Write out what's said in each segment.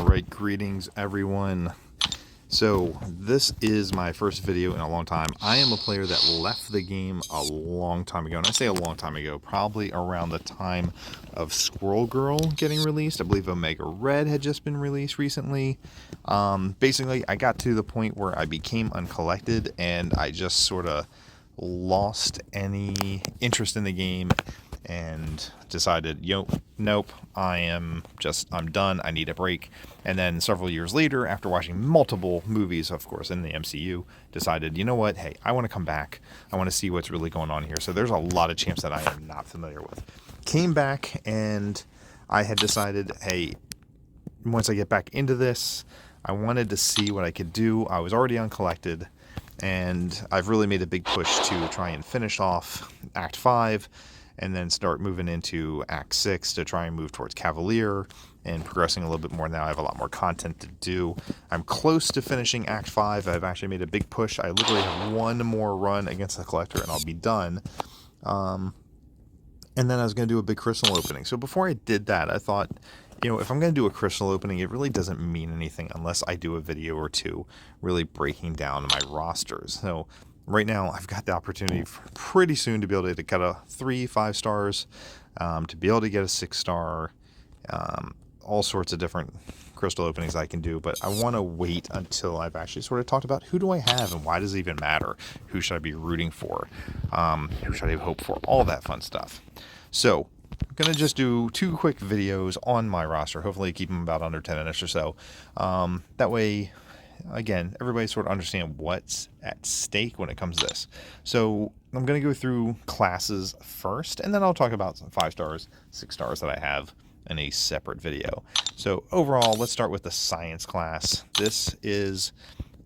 Alright, greetings everyone. So, this is my first video in a long time. I am a player that left the game a long time ago, and I say a long time ago, probably around the time of Squirrel Girl getting released. I believe Omega Red had just been released recently. Basically, I got to the point where I became uncollected, and I just sort of lost any interest in the game and decided, nope, I'm done. I need a break. And then several years later, after watching multiple movies, of course, in the MCU, decided, you know what? Hey, I want to come back. I want to see what's really going on here. So there's a lot of champs that I am not familiar with. Came back and I had decided, hey, once I get back into this, I wanted to see what I could do. I was already uncollected, and I've really made a big push to try and finish off Act 5 and then start moving into Act 6 to try and move towards Cavalier and progressing a little bit more now. I have a lot more content to do. I'm close to finishing Act 5. I've actually made a big push. I literally have one more run against the Collector and I'll be done. And then I was going to do a big crystal opening. So before I did that, I thought, if I'm going to do a crystal opening, it really doesn't mean anything unless I do a video or two really breaking down my rosters. So right now, I've got the opportunity pretty soon to be able to cut a 3 5-stars, to be able to get a 6-star, all sorts of different crystal openings I can do. But I want to wait until I've actually sort of talked about who do I have and why does it even matter? Who should I be rooting for? Who should I hope for? All that fun stuff. So I'm going to just do 2 quick videos on my roster. Hopefully keep them about under 10 minutes or so. That way, again, everybody sort of understand what's at stake when it comes to this. So I'm going to go through classes first, and then I'll talk about some 5-stars, 6-stars that I have in a separate video. So overall, let's start with the science class. This is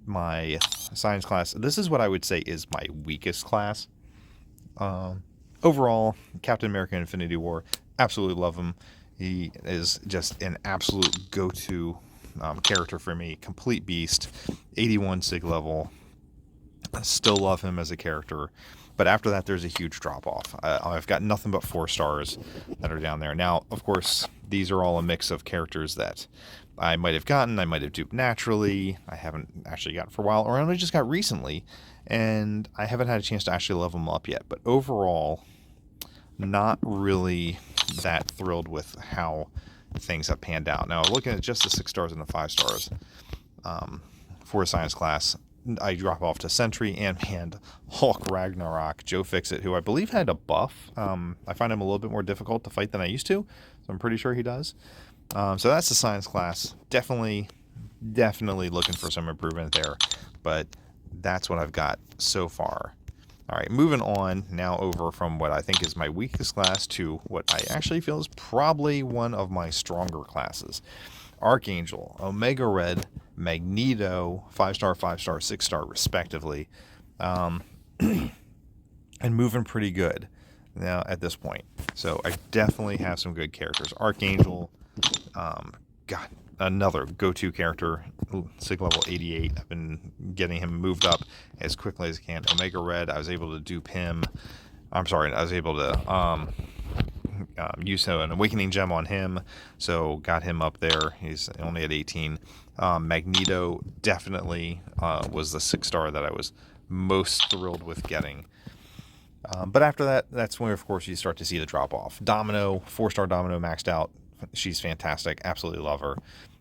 my science class. This is what I would say is my weakest class. Overall, Captain America Infinity War, absolutely love him. He is just an absolute go-to character for me. Complete beast, 81 sig level. I still love him as a character. But after that, there's a huge drop-off. I've got nothing but 4 stars that are down there. Now, of course, these are all a mix of characters that I might have gotten, I might have duped naturally, I haven't actually gotten for a while, or I only just got recently, and I haven't had a chance to actually level them up yet. But overall, not really that thrilled with how things have panned out. Now, looking at just the 6 stars and the 5 stars for a science class, I drop off to Sentry, Ant-Man, Hulk, Ragnarok, Joe Fixit, who I believe had a buff. I find him a little bit more difficult to fight than I used to, so I'm pretty sure he does. So that's the science class. Definitely looking for some improvement there, but that's what I've got so far. All right, moving on now over from what I think is my weakest class to what I actually feel is probably one of my stronger classes. Archangel, Omega Red, Magneto, 5-star, 5-star, 6-star respectively, and moving pretty good now at this point. So I definitely have some good characters. Archangel, God, another go-to character, sig level 88. I've been getting him moved up as quickly as I can. Omega Red, I was able to dupe him. I was able to use an Awakening Gem on him, so got him up there. He's only at 18. Magneto definitely was the 6-star that I was most thrilled with getting. But after that, that's when, of course, you start to see the drop-off. Domino, 4-star Domino maxed out. She's fantastic. Absolutely love her.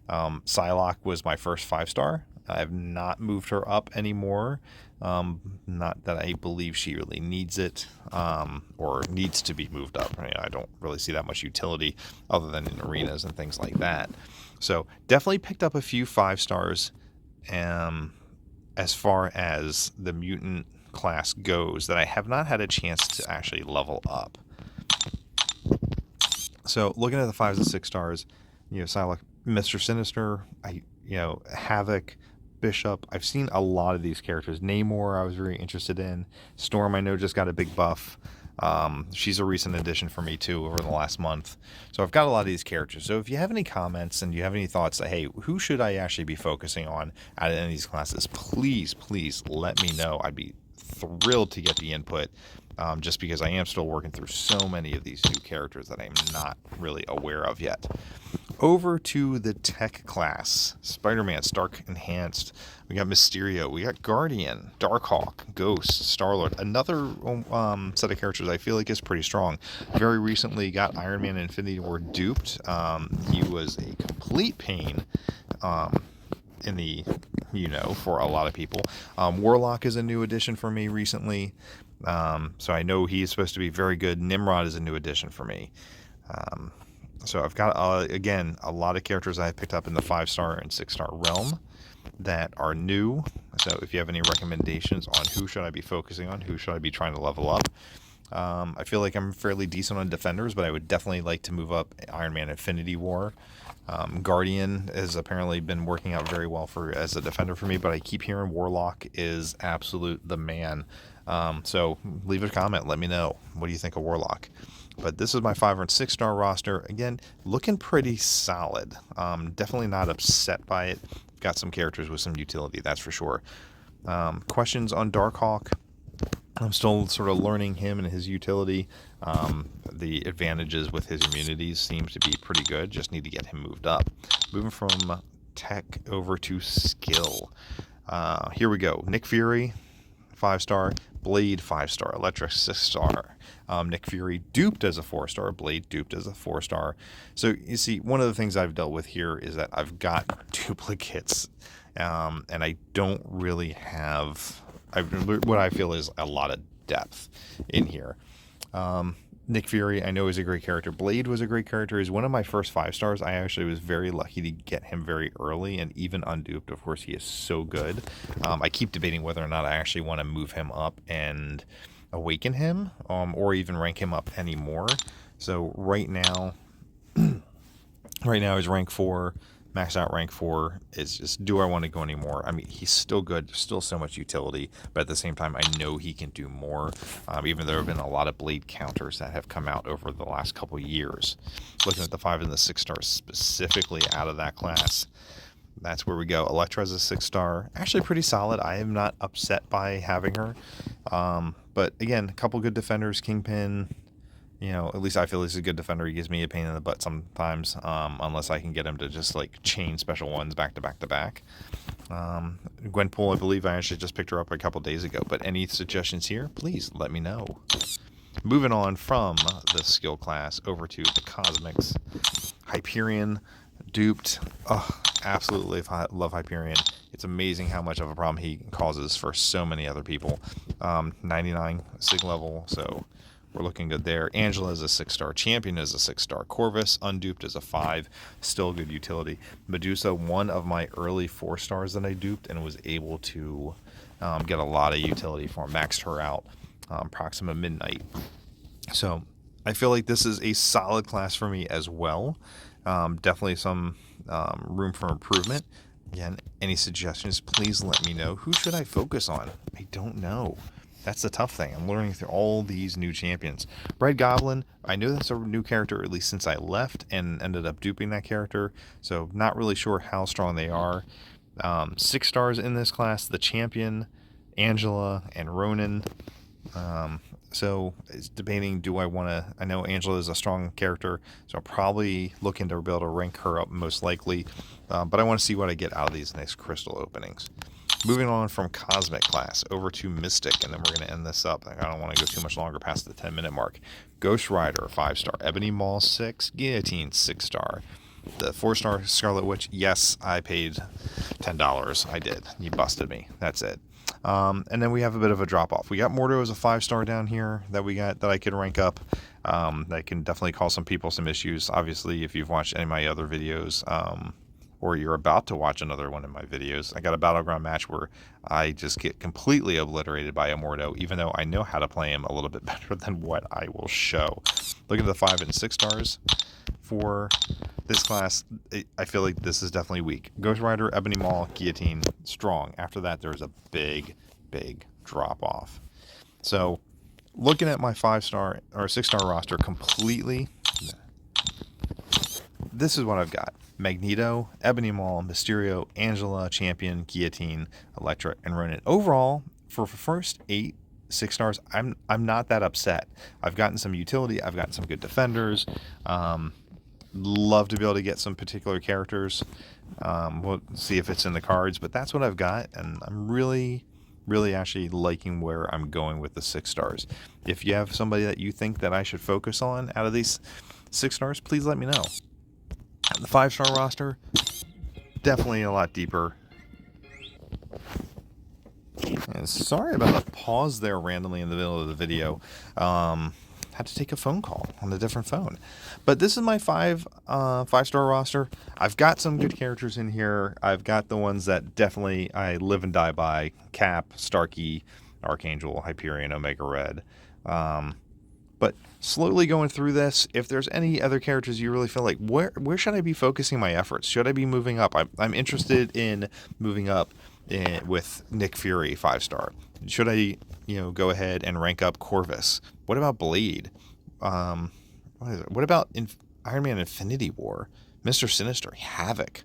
Psylocke was my first 5-star. I have not moved her up anymore. Not that I believe she really needs it, or needs to be moved up. I don't really see that much utility other than in arenas and things like that. So definitely picked up a few 5-stars as far as the mutant class goes that I have not had a chance to actually level up. So looking at the 5s and 6 stars, Psylocke, Mr. Sinister, Havoc, Bishop. I've seen a lot of these characters. Namor, I was very interested in. Storm, I know, just got a big buff. She's a recent addition for me too over the last month. So I've got a lot of these characters. So if you have any comments and you have any thoughts that, hey, who should I actually be focusing on out of any of these classes, please let me know. I'd be thrilled to get the input. just because I am still working through so many of these new characters that I'm not really aware of yet. Over to the tech class. Spider-Man, Stark Enhanced. We got Mysterio. We got Guardian, Darkhawk, Ghost, Star-Lord. Another set of characters I feel like is pretty strong. Very recently got Iron Man Infinity War duped. He was a complete pain in the, for a lot of people. Warlock is a new addition for me recently. So I know he's supposed to be very good. Nimrod is a new addition for me. So I've got, again, a lot of characters I picked up in the 5-star and 6-star realm that are new. So if you have any recommendations on who should I be focusing on, who should I be trying to level up. I feel like I'm fairly decent on defenders, but I would definitely like to move up Iron Man Infinity War. Guardian has apparently been working out very well as a defender for me, but I keep hearing Warlock is absolute the man. So leave a comment. Let me know. What do you think of Warlock? But this is my 5 and 6-star roster. Again, looking pretty solid. Definitely not upset by it. Got some characters with some utility, that's for sure. Questions on Darkhawk? I'm still sort of learning him and his utility. The advantages with his immunities seems to be pretty good. Just need to get him moved up. Moving from tech over to skill. Here we go. Nick Fury, 5-star. Blade, 5-star. Electric, 6-star. Nick Fury duped as a 4-star. Blade duped as a 4-star. So you see, one of the things I've dealt with here is that I've got duplicates, and I don't really have what I feel is a lot of depth in here. Nick Fury, I know, is a great character. Blade was a great character. He's one of my first 5-stars. I actually was very lucky to get him very early, and even unduped, of course, he is so good. I keep debating whether or not I actually want to move him up and awaken him, or even rank him up anymore. So right now he's rank 4. Max out rank 4 is just, do I want to go anymore? I mean, he's still good, still so much utility, but at the same time, I know he can do more, even though there have been a lot of Blade counters that have come out over the last couple years. Looking at the 5 and the 6 stars specifically out of that class, that's where we go. Elektra is a 6-star, actually pretty solid. I am not upset by having her, but again, a couple good defenders. Kingpin, at least I feel he's a good defender. He gives me a pain in the butt sometimes, unless I can get him to just like chain special ones back to back to back. Gwenpool, I believe I actually just picked her up a couple days ago, but any suggestions here, please let me know. Moving on from the skill class over to the cosmics. Hyperion, duped. Oh, absolutely love Hyperion. It's amazing how much of a problem he causes for so many other people. 99 sig level, so we're looking good there. Angela is a 6-star. Champion is a 6-star. Corvus, unduped, is a 5. Still good utility. Medusa, one of my early 4-stars that I duped and was able to get a lot of utility for. Maxed her out. Proxima Midnight. So I feel like this is a solid class for me as well. Definitely some room for improvement. Again, any suggestions, please let me know. Who should I focus on? I don't know. That's the tough thing. I'm learning through all these new champions. Red Goblin, I know that's a new character, at least since I left and ended up duping that character. So not really sure how strong they are. 6 stars in this class, the Champion, Angela, and Ronan. So it's debating, do I want to... I know Angela is a strong character, so I'll probably looking to be able to rank her up most likely. But I want to see what I get out of these next crystal openings. Moving on from Cosmic class over to Mystic, and then we're going to end this up. I don't want to go too much longer past the 10-minute mark. Ghost Rider, 5-star. Ebony Maw, 6. Guillotine, 6-star. The 4-star Scarlet Witch, yes, I paid $10. I did. You busted me. That's it. And then we have a bit of a drop-off. We got Mordo as a 5-star down here that we got that I could rank up. That can definitely cause some people some issues. Obviously, if you've watched any of my other videos, or you're about to watch another one of my videos, I got a Battleground match where I just get completely obliterated by Immorto, even though I know how to play him a little bit better than what I will show. Look at the 5 and 6 stars for this class. I feel like this is definitely weak. Ghost Rider, Ebony Maw, Guillotine, strong. After that, there's a big drop off. So looking at my 5-star or 6-star roster completely, this is what I've got. Magneto, Ebony Maw, Mysterio, Angela, Champion, Guillotine, Elektra, and Ronan. Overall, for the first 8 6 stars, I'm not that upset. I've gotten some utility. I've gotten some good defenders. Love to be able to get some particular characters. We'll see if it's in the cards, but that's what I've got, and I'm really actually liking where I'm going with the 6 stars. If you have somebody that you think that I should focus on out of these 6 stars, please let me know. The 5-star roster, definitely a lot deeper. And sorry about the pause there randomly in the middle of the video. Had to take a phone call on a different phone. But this is my 5-star roster. I've got some good characters in here. I've got the ones that definitely I live and die by: Cap, Starkey, Archangel, Hyperion, Omega Red. But slowly going through this, if there's any other characters you really feel like, where should I be focusing my efforts? Should I be moving up? I'm interested in moving up with Nick Fury, 5-star. Should I, go ahead and rank up Corvus? What about Blade? What about Iron Man Infinity War? Mr. Sinister, Havoc,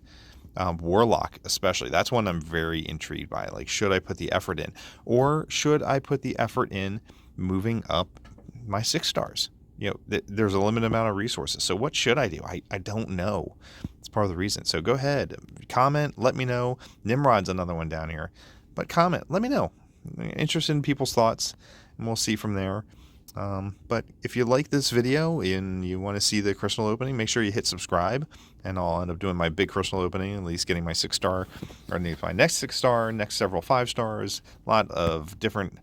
Warlock especially. That's one I'm very intrigued by. Like, should I put the effort in? Or should I put the effort in moving up my 6 stars? There's a limited amount of resources. So what should I do? I don't know. It's part of the reason. So go ahead, comment, let me know. Nimrod's another one down here. But comment, let me know. I'm interested in people's thoughts, and we'll see from there. But if you like this video and you want to see the crystal opening, make sure you hit subscribe, and I'll end up doing my big crystal opening, at least getting my 6 star, or my next 6 star, next several 5 stars, a lot of different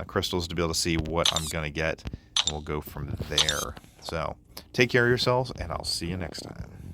crystals to be able to see what I'm going to get. And we'll go from there. So take care of yourselves, and I'll see you next time.